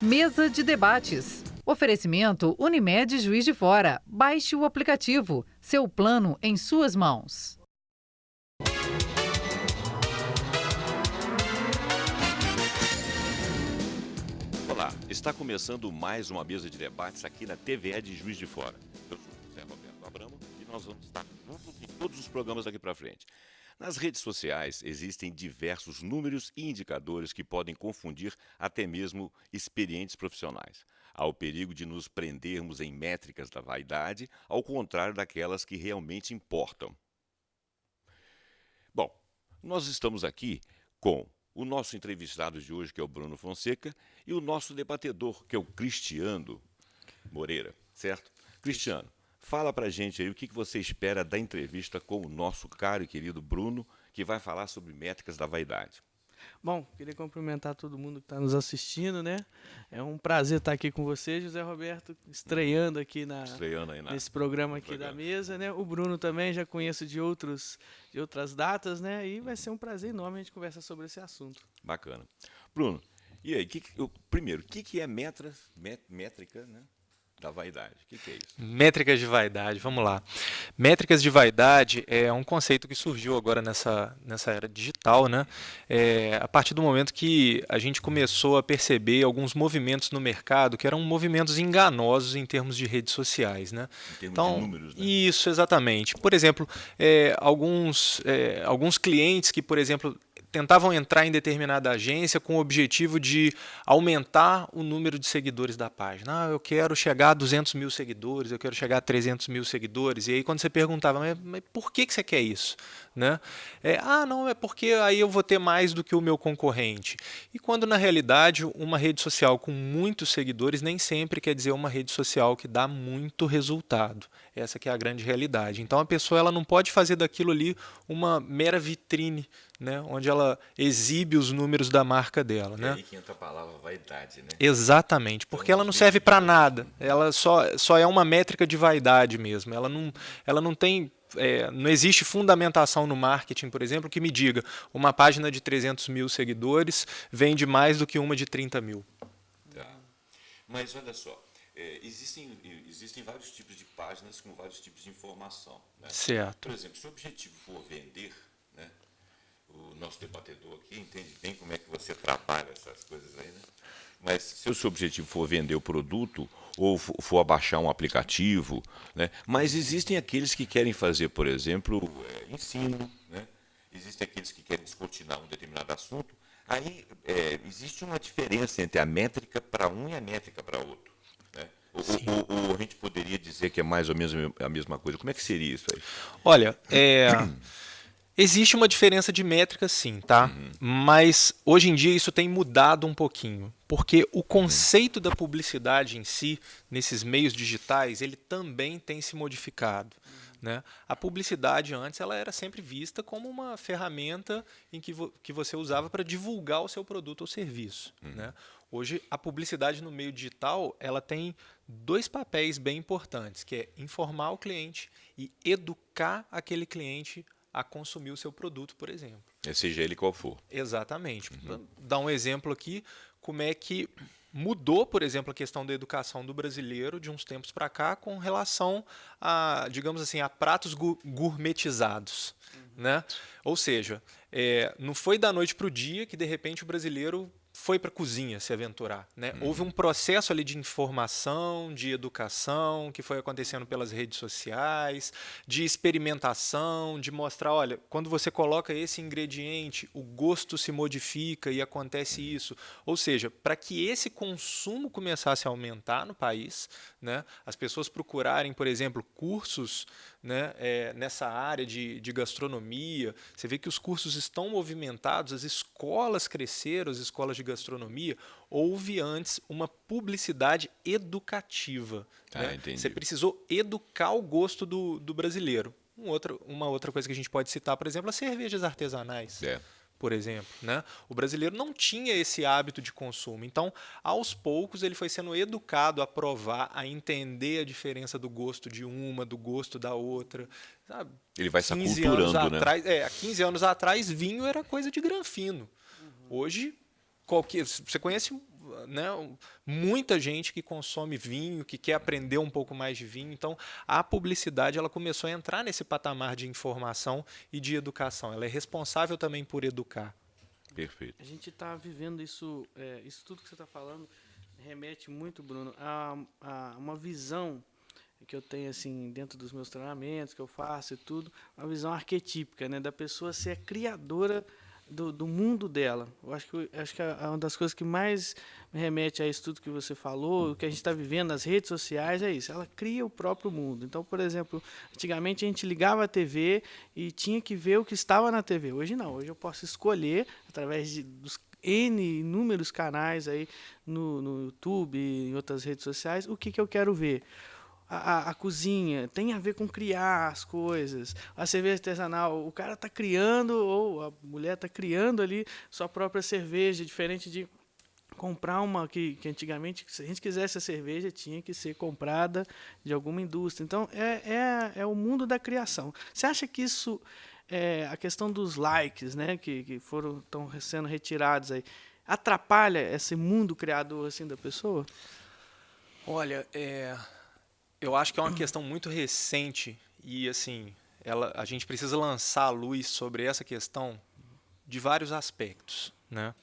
Mesa de debates. Oferecimento Unimed Juiz de Fora. Baixe o aplicativo. Seu plano em suas mãos. Olá, está começando mais uma mesa de debates aqui na TVE de Juiz de Fora. Eu sou José Roberto Abramo e nós vamos estar juntos em todos os programas daqui para frente. Nas redes sociais existem diversos números e indicadores que podem confundir até mesmo experientes profissionais. Há o perigo de nos prendermos em métricas da vaidade, ao contrário daquelas que realmente importam. Bom, nós estamos aqui com o nosso entrevistado de hoje, que é o Bruno Fonseca, e o nosso debatedor, que é o Cristiano Moreira, certo? Cristiano, fala pra gente aí o que você espera da entrevista com o nosso caro e querido Bruno, que vai falar sobre métricas da vaidade. Bom, queria cumprimentar todo mundo que está nos assistindo, né? É um prazer estar aqui com você, José Roberto, estreando aqui nesse programa aqui da mesa, né? O Bruno também, já conheço de outras datas, né? E vai ser um prazer enorme a gente conversar sobre esse assunto. Bacana. Bruno, e aí, primeiro, o que é métrica, né, da vaidade? O que é isso? Métricas de vaidade, vamos lá. Métricas de vaidade é um conceito que surgiu agora nessa era digital, né? A partir do momento que a gente começou a perceber alguns movimentos no mercado que eram movimentos enganosos em termos de redes sociais, né? Em termos de números, né? Isso, exatamente. Por exemplo, alguns clientes que, por exemplo, tentavam entrar em determinada agência com o objetivo de aumentar o número de seguidores da página. Eu quero chegar a 200 mil seguidores, eu quero chegar a 300 mil seguidores. E aí quando você perguntava, mas por que você quer isso? Né? Não, é porque aí eu vou ter mais do que o meu concorrente. E quando na realidade uma rede social com muitos seguidores nem sempre quer dizer uma rede social que dá muito resultado. Essa que é a grande realidade. Então a pessoa ela não pode fazer daquilo ali uma mera vitrine, né, onde ela exibe os números da marca dela. É, né? aí que entra a palavra vaidade, né? Exatamente, porque ela não serve para nada. Ela só é uma métrica de vaidade mesmo. Ela não tem... não existe fundamentação no marketing, por exemplo, que me diga uma página de 300 mil seguidores vende mais do que uma de 30 mil. Tá. Mas olha só, existem vários tipos de páginas com vários tipos de informação. Né? Certo. Por exemplo, se o objetivo for vender, né, o nosso debatedor aqui entende bem como é que você trabalha essas coisas aí, né? Mas se o seu objetivo for vender o produto ou for abaixar um aplicativo, né? Mas existem aqueles que querem fazer, por exemplo, ensino, né? Existem aqueles que querem descortinar um determinado assunto. Aí existe uma diferença entre a métrica para um e a métrica para outro. Né? Ou a gente poderia dizer que é mais ou menos a mesma coisa. Como é que seria isso aí? Olha, existe uma diferença de métrica, sim, tá? Mas hoje em dia isso tem mudado um pouquinho, porque o conceito da publicidade em si, nesses meios digitais, ele também tem se modificado. Né? A publicidade antes ela era sempre vista como uma ferramenta em que você usava para divulgar o seu produto ou serviço. Né? Hoje, a publicidade no meio digital ela tem dois papéis bem importantes, que é informar o cliente e educar aquele cliente a consumir o seu produto, por exemplo. Seja ele qual for. Exatamente. Vou dar um exemplo aqui, como é que mudou, por exemplo, a questão da educação do brasileiro de uns tempos para cá com relação a, digamos assim, a pratos gourmetizados. Né? Ou seja, não foi da noite para o dia que, de repente, o brasileiro foi para a cozinha se aventurar. Né? Houve um processo ali de informação, de educação, que foi acontecendo pelas redes sociais, de experimentação, de mostrar, olha, quando você coloca esse ingrediente, o gosto se modifica e acontece isso. Ou seja, para que esse consumo começasse a aumentar no país, né, as pessoas procurarem, por exemplo, cursos, né, nessa área de gastronomia, você vê que os cursos estão movimentados, as escolas cresceram, as escolas de gastronomia, houve antes uma publicidade educativa. Né? Você precisou educar o gosto do brasileiro. Uma outra coisa que a gente pode citar, por exemplo, as cervejas artesanais. Por exemplo, né? O brasileiro não tinha esse hábito de consumo. Então, aos poucos, ele foi sendo educado a provar, a entender a diferença do gosto de uma, do gosto da outra. Sabe? Ele vai se aculturando, né? Há 15 anos atrás, vinho era coisa de granfino. Hoje, você conhece né, muita gente que consome vinho, que quer aprender um pouco mais de vinho. Então, a publicidade ela começou a entrar nesse patamar de informação e de educação. Ela é responsável também por educar. Perfeito. A gente está vivendo isso, isso tudo que você está falando remete muito, Bruno, a uma visão que eu tenho assim dentro dos meus treinamentos que eu faço e tudo, uma visão arquetípica, né, da pessoa ser a criadora do mundo dela. Eu acho que é uma das coisas que mais me remete a isso tudo que você falou, o que a gente está vivendo nas redes sociais é isso. Ela cria o próprio mundo. Então, por exemplo, antigamente a gente ligava a TV e tinha que ver o que estava na TV. Hoje não. Hoje eu posso escolher através dos inúmeros canais aí no YouTube e em outras redes sociais o que eu quero ver. A cozinha tem a ver com criar as coisas. A cerveja artesanal, o cara está criando, ou a mulher está criando ali sua própria cerveja, diferente de comprar uma que antigamente, se a gente quisesse a cerveja, tinha que ser comprada de alguma indústria. Então, é o mundo da criação. Você acha que isso, a questão dos likes, né, que estão sendo retirados aí, atrapalha esse mundo criador assim, da pessoa? Olha, eu acho que é uma questão muito recente e assim, a gente precisa lançar a luz sobre essa questão de vários aspectos, né?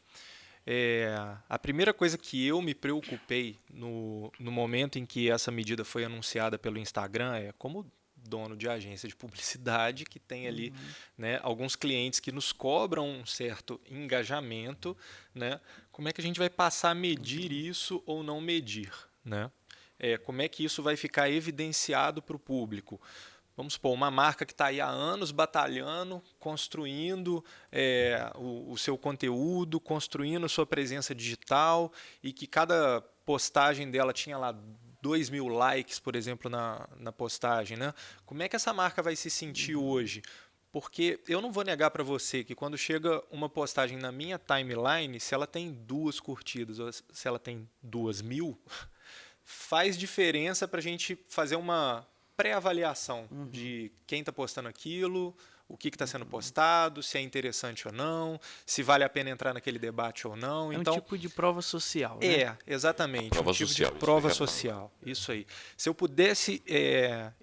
A primeira coisa que eu me preocupei no momento em que essa medida foi anunciada pelo Instagram como dono de agência de publicidade que tem ali, né, alguns clientes que nos cobram um certo engajamento, né? Como é que a gente vai passar a medir isso ou não medir, né? Como é que isso vai ficar evidenciado para o público? Vamos supor, uma marca que está aí há anos batalhando, construindo o seu conteúdo, construindo sua presença digital e que cada postagem dela tinha lá 2.000 likes, por exemplo, na postagem, né? Como é que essa marca vai se sentir hoje? Porque eu não vou negar para você que quando chega uma postagem na minha timeline, se ela tem 2 curtidas ou se ela tem 2.000... faz diferença para a gente fazer uma pré-avaliação de quem está postando aquilo, o que está sendo postado, se é interessante ou não, se vale a pena entrar naquele debate ou não. Então, um tipo de prova social, né? Exatamente. Prova um tipo social, de prova social. Isso aí. Se eu pudesse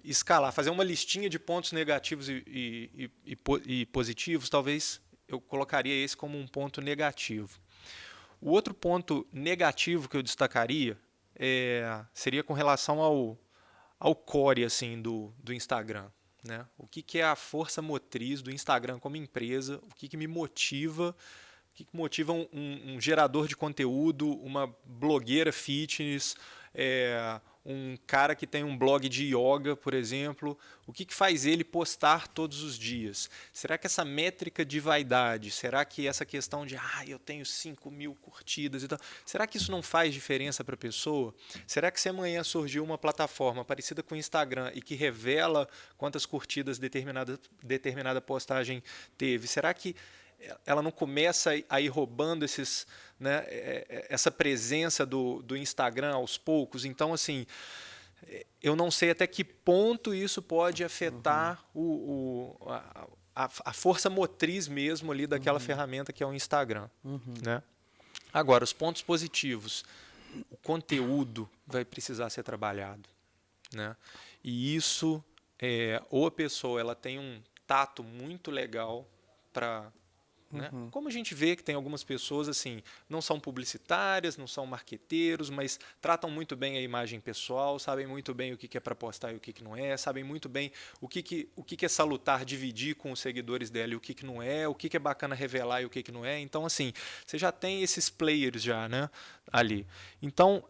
escalar, fazer uma listinha de pontos negativos e positivos, talvez eu colocaria esse como um ponto negativo. O outro ponto negativo que eu destacaria seria com relação ao core assim, do Instagram. Né? O que é a força motriz do Instagram como empresa? O que me motiva? O que motiva um gerador de conteúdo, uma blogueira fitness, um cara que tem um blog de yoga, por exemplo? O que faz ele postar todos os dias? Será que essa métrica de vaidade, será que essa questão de eu tenho 5.000 curtidas e tal, será que isso não faz diferença para a pessoa? Será que se amanhã surgiu uma plataforma parecida com o Instagram e que revela quantas curtidas determinada postagem teve, será que ela não começa a ir roubando essa presença do Instagram aos poucos? Então, assim, eu não sei até que ponto isso pode afetar a força motriz mesmo ali daquela ferramenta que é o Instagram. Né? Agora, os pontos positivos. O conteúdo vai precisar ser trabalhado. Né? E isso, ou a pessoa ela tem um tato muito legal para... Né? Como a gente vê que tem algumas pessoas assim, não são publicitárias, não são marqueteiros, mas tratam muito bem a imagem pessoal, sabem muito bem o que é para postar e o que não é, sabem muito bem o que é salutar dividir com os seguidores dela e o que não é, o que é bacana revelar e o que não é. Então, assim, você já tem esses players já, né, ali. Então,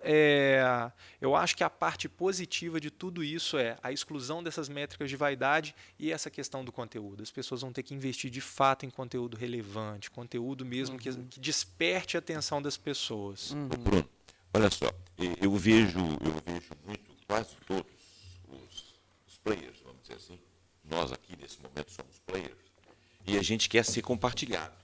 eu acho que a parte positiva de tudo isso é a exclusão dessas métricas de vaidade e essa questão do conteúdo. As pessoas vão ter que investir de fato em conteúdo relevante, conteúdo mesmo que desperte a atenção das pessoas. Bruno, olha só, eu vejo muito, quase todos os players, vamos dizer assim, nós aqui nesse momento somos players, e a gente quer ser compartilhado.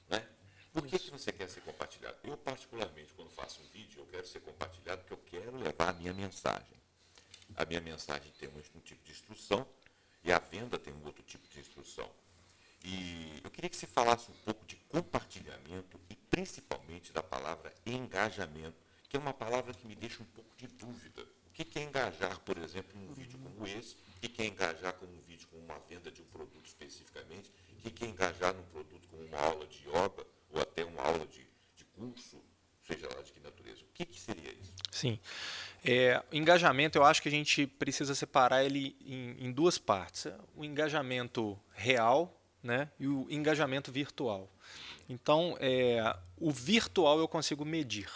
Né? Por que você quer ser compartilhado? Eu, particularmente, quando faço um vídeo, eu quero ser compartilhado porque eu quero levar a minha mensagem. A minha mensagem tem um tipo de instrução e a venda tem um outro tipo de instrução. E eu queria que você falasse um pouco de compartilhamento e principalmente da palavra engajamento, que é uma palavra que me deixa um pouco de dúvida. O que é engajar, por exemplo, num vídeo como esse? O que é engajar com um vídeo com uma venda de um produto especificamente? O que é engajar num produto com uma aula de yoga ou até uma aula de curso, seja lá de que natureza? O que seria isso? Sim. Engajamento, eu acho que a gente precisa separar ele em duas partes. O engajamento real, né, e o engajamento virtual. Então, o virtual eu consigo medir,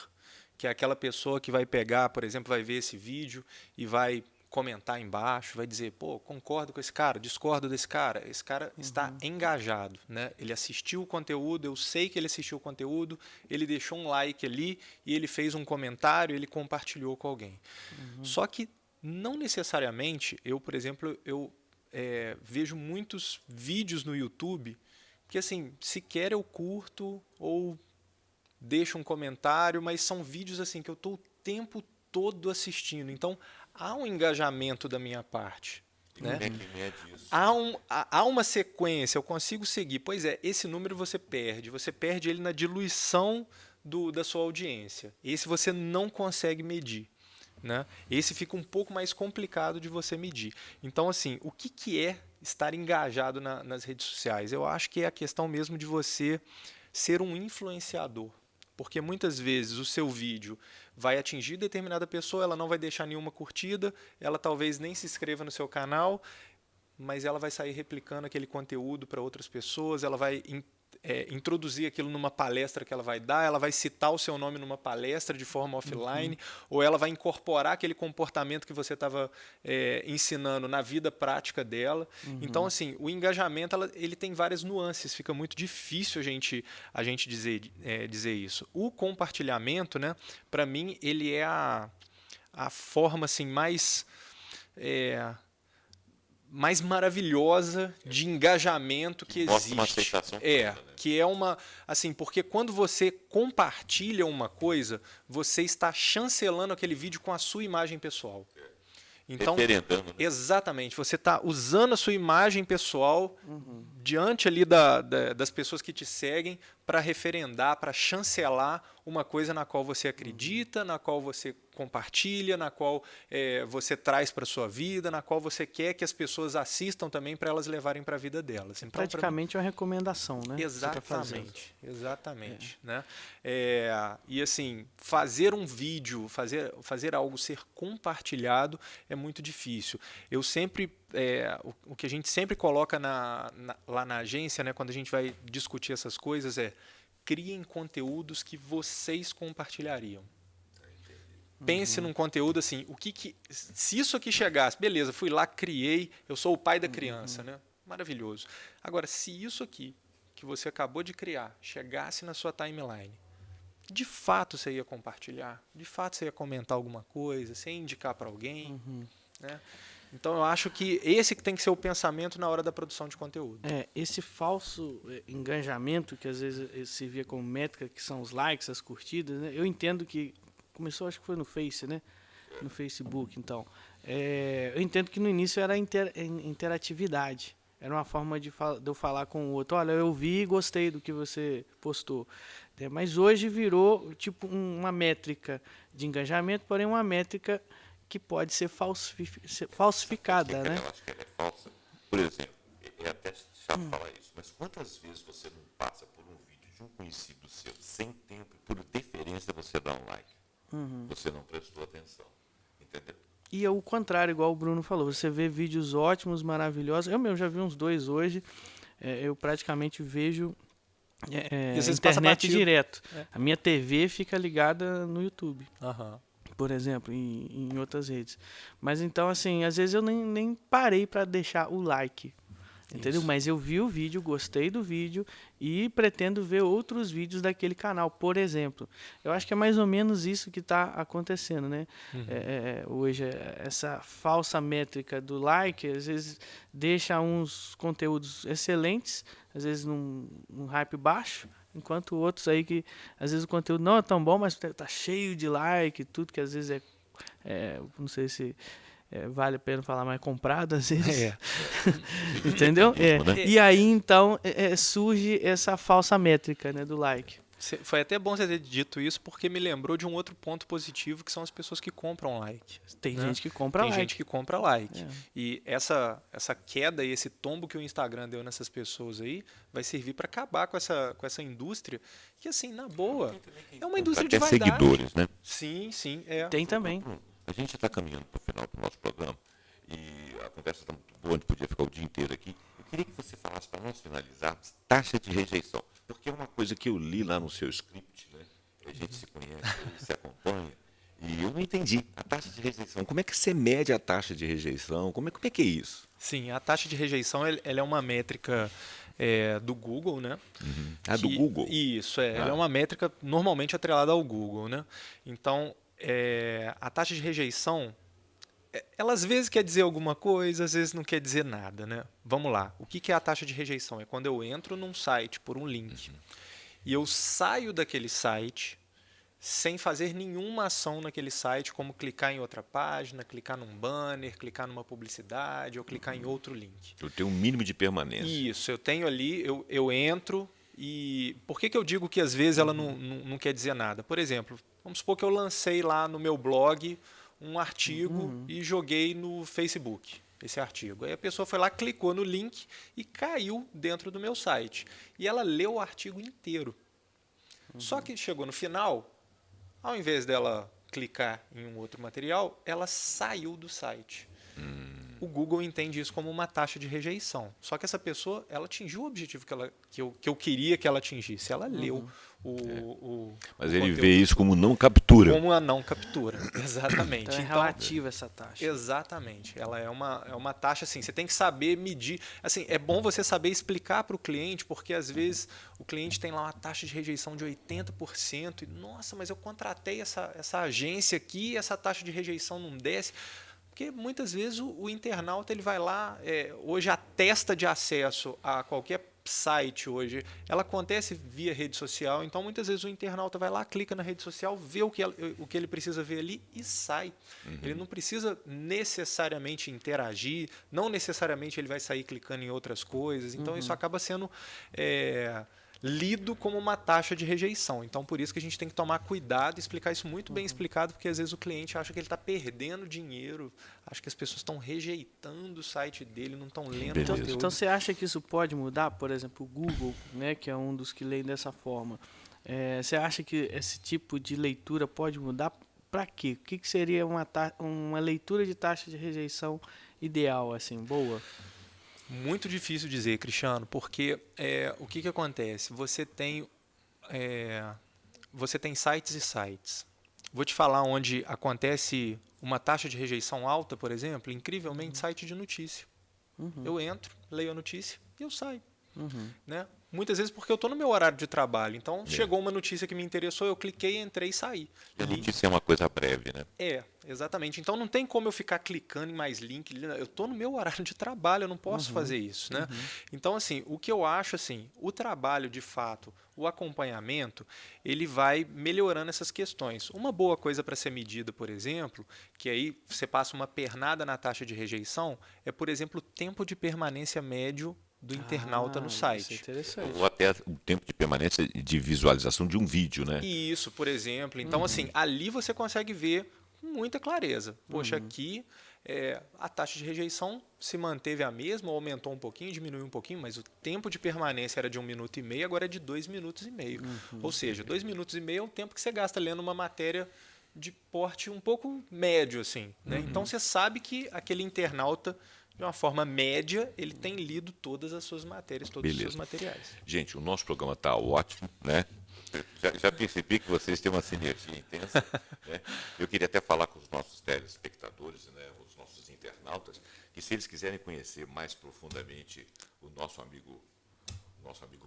que é aquela pessoa que vai pegar, por exemplo, vai ver esse vídeo e vai comentar embaixo, vai dizer, pô, concordo com esse cara, discordo desse cara. Esse cara está engajado, né? Ele assistiu o conteúdo, eu sei que ele assistiu o conteúdo, ele deixou um like ali e ele fez um comentário, ele compartilhou com alguém. Só que não necessariamente, eu, por exemplo, vejo muitos vídeos no YouTube que, assim, sequer eu curto ou deixo um comentário, mas são vídeos assim que eu estou o tempo todo assistindo. Então, há um engajamento da minha parte. Né? Há uma sequência, eu consigo seguir. Pois é, esse número você perde ele na diluição da sua audiência. Esse você não consegue medir. Né? Esse fica um pouco mais complicado de você medir. Então, assim, o que é estar engajado nas redes sociais? Eu acho que é a questão mesmo de você ser um influenciador. Porque muitas vezes o seu vídeo vai atingir determinada pessoa, ela não vai deixar nenhuma curtida, ela talvez nem se inscreva no seu canal, mas ela vai sair replicando aquele conteúdo para outras pessoas, ela vai introduzir aquilo numa palestra que ela vai dar, ela vai citar o seu nome numa palestra de forma offline, ou ela vai incorporar aquele comportamento que você estava ensinando na vida prática dela. Então, assim, o engajamento ele tem várias nuances, fica muito difícil a gente dizer isso. O compartilhamento, né, para mim, ele é a forma assim, mais maravilhosa de engajamento que existe. Uma aceitação que é uma, assim, porque quando você compartilha uma coisa, você está chancelando aquele vídeo com a sua imagem pessoal. Então, referendando, né? Exatamente, você está usando a sua imagem pessoal diante ali das pessoas que te seguem para referendar, para chancelar uma coisa na qual você acredita, na qual você compartilha, na qual você traz para a sua vida, na qual você quer que as pessoas assistam também para elas levarem para a vida delas. Então, praticamente é uma recomendação, né? Exatamente, exatamente. Né? E assim, fazer um vídeo, fazer algo ser compartilhado é muito difícil. Eu sempre, o que a gente sempre coloca lá na agência, né, quando a gente vai discutir essas coisas, criem conteúdos que vocês compartilhariam. Pense num conteúdo assim, se isso aqui chegasse, beleza, fui lá, criei, eu sou o pai da criança, né? Maravilhoso. Agora, se isso aqui que você acabou de criar chegasse na sua timeline, de fato você ia compartilhar, de fato você ia comentar alguma coisa, você ia indicar para alguém, né? Então eu acho que esse que tem que ser o pensamento na hora da produção de conteúdo. Esse falso engajamento que às vezes se via como métrica, que são os likes, as curtidas, né? Eu entendo que começou, acho que foi no Face, né? No Facebook, então. Eu entendo que no início era interatividade. Era uma forma de eu falar com o outro. Olha, eu vi e gostei do que você postou. Mas hoje virou tipo uma métrica de engajamento, porém uma métrica que pode ser falsificada, né? Eu acho que ela é falsa. Por exemplo, é até chato falar isso, mas quantas vezes você não passa por um vídeo de um conhecido seu, sem tempo, e por deferência você dá um like? Você não prestou atenção, entendeu? E é o contrário, igual o Bruno falou, você vê vídeos ótimos, maravilhosos. Eu mesmo já vi uns 2 hoje, eu praticamente vejo internet direto. A minha TV fica ligada no YouTube. Por exemplo, em outras redes. Mas então, assim, às vezes eu nem parei para deixar o like, entendeu? Mas eu vi o vídeo, gostei do vídeo e pretendo ver outros vídeos daquele canal, por exemplo. Eu acho que é mais ou menos isso que está acontecendo, né? Hoje, essa falsa métrica do like, às vezes deixa uns conteúdos excelentes, às vezes num hype baixo, enquanto outros aí que às vezes o conteúdo não é tão bom, mas tá cheio de like e tudo, que às vezes não sei se vale a pena falar, mais comprado às vezes. Entendeu? E aí então surge essa falsa métrica, né, do like. Foi até bom você ter dito isso, porque me lembrou de um outro ponto positivo, que são as pessoas que compram like. Tem né? gente que compra like. Tem gente que compra like. E essa queda e esse tombo que o Instagram deu nessas pessoas aí vai servir para acabar com essa indústria, que assim, na boa, é uma indústria de vaidade. Seguidores, né? Sim. Tem também. A gente já está caminhando para o final do nosso programa e a conversa está muito boa, a gente podia ficar o dia inteiro aqui. Eu queria que você falasse, para nós finalizarmos, taxa de rejeição. Porque é uma coisa que eu li lá no seu script, né? A gente se conhece, se acompanha, e eu não entendi. A taxa de rejeição, como é que você mede a taxa de rejeição? Como é que é isso? Sim, a taxa de rejeição ela é uma métrica do Google, né? Do Google? Isso, ela é uma métrica normalmente atrelada ao Google, né? Então, a taxa de rejeição, ela às vezes quer dizer alguma coisa, às vezes não quer dizer nada, né? Vamos lá. O que é a taxa de rejeição? É quando eu entro num site por um link e eu saio daquele site sem fazer nenhuma ação naquele site, como clicar em outra página, clicar num banner, clicar numa publicidade ou clicar em outro link. Eu tenho um mínimo de permanência. Isso, eu tenho ali, eu entro e... Por que eu digo que às vezes ela não quer dizer nada? Por exemplo, vamos supor que eu lancei lá no meu blog um artigo e joguei no Facebook esse artigo. Aí a pessoa foi lá, clicou no link e caiu dentro do meu site. E ela leu o artigo inteiro. Só que chegou no final, ao invés dela clicar em um outro material, ela saiu do site. O Google entende isso como uma taxa de rejeição. Só que essa pessoa, ela atingiu o objetivo que eu queria que ela atingisse. Ela leu Mas ele vê isso como não captura. Como uma não captura, exatamente. Então é relativa essa taxa. Exatamente. Ela é uma taxa, assim, você tem que saber medir. Assim, é bom você saber explicar para o cliente, porque às vezes o cliente tem lá uma taxa de rejeição de 80%. E, nossa, mas eu contratei essa agência aqui e essa taxa de rejeição não desce. Porque muitas vezes o internauta ele vai lá, hoje a testa de acesso a qualquer site hoje, ela acontece via rede social, então muitas vezes o internauta vai lá, clica na rede social, vê o que ele precisa ver ali e sai. Ele não precisa necessariamente interagir, não necessariamente ele vai sair clicando em outras coisas, então isso acaba sendo lido como uma taxa de rejeição. Então, por isso que a gente tem que tomar cuidado e explicar isso muito bem explicado, porque às vezes o cliente acha que ele está perdendo dinheiro, acha que as pessoas estão rejeitando o site dele, não estão lendo o conteúdo. Então, você acha que isso pode mudar? Por exemplo, o Google, né, que é um dos que lê dessa forma. Você acha que esse tipo de leitura pode mudar? Para quê? O que seria uma leitura de taxa de rejeição ideal, assim, boa? Muito difícil dizer, Cristiano, porque o que acontece? Você tem sites e sites. Vou te falar onde acontece uma taxa de rejeição alta, por exemplo, incrivelmente site de notícia. Eu entro, leio a notícia e eu saio. Né? Muitas vezes porque eu estou no meu horário de trabalho. Então, chegou uma notícia que me interessou, eu cliquei, entrei e saí. E a notícia é uma coisa breve, né? Exatamente. Então, não tem como eu ficar clicando em mais link. Eu estou no meu horário de trabalho, eu não posso fazer isso. Né? Então, assim, o que eu acho, assim, o trabalho, de fato, o acompanhamento, ele vai melhorando essas questões. Uma boa coisa para ser medida, por exemplo, que aí você passa uma pernada na taxa de rejeição, é, por exemplo, o tempo de permanência médio do internauta no site. Isso é interessante. Ou até o tempo de permanência de visualização de um vídeo, né? Isso, por exemplo. Então, assim, ali você consegue ver com muita clareza. Poxa, aqui a taxa de rejeição se manteve a mesma, ou aumentou um pouquinho, diminuiu um pouquinho, mas o tempo de permanência era de 1 minuto e meio, agora é de 2 minutos e meio. Ou seja, 2 minutos e meio é o tempo que você gasta lendo uma matéria de porte um pouco médio, assim. Né? Então, você sabe que aquele internauta, de uma forma média, ele tem lido todas as suas matérias, todos os seus materiais. Gente, o nosso programa está ótimo, né? Já percebi que vocês têm uma sinergia intensa. Né? Eu queria até falar com os nossos telespectadores, né, os nossos internautas, que se eles quiserem conhecer mais profundamente o nosso amigo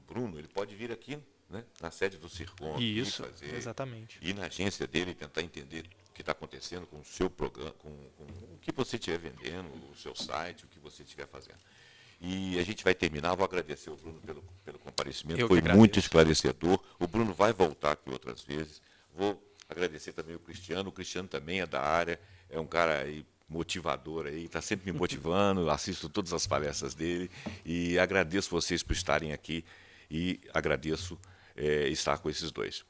Bruno, ele pode vir aqui, né, na sede do Circon. Isso, exatamente. Ir na agência dele e tentar entender o que está acontecendo com o seu programa, com o que você estiver vendendo, o seu site, o que você estiver fazendo. E a gente vai terminar, vou agradecer ao Bruno pelo comparecimento, foi muito esclarecedor. O Bruno vai voltar aqui outras vezes. Vou agradecer também o Cristiano também é da área, é um cara aí motivador aí, está sempre me motivando, assisto todas as palestras dele e agradeço vocês por estarem aqui e agradeço estar com esses dois.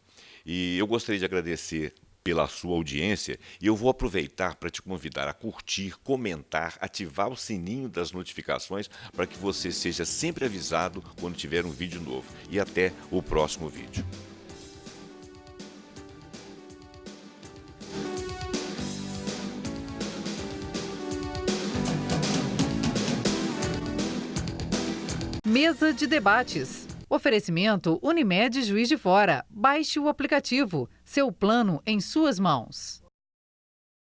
E eu gostaria de agradecer pela sua audiência e eu vou aproveitar para te convidar a curtir, comentar, ativar o sininho das notificações para que você seja sempre avisado quando tiver um vídeo novo. E até o próximo vídeo. Mesa de debates. Oferecimento Unimed Juiz de Fora. Baixe o aplicativo. Seu plano em suas mãos.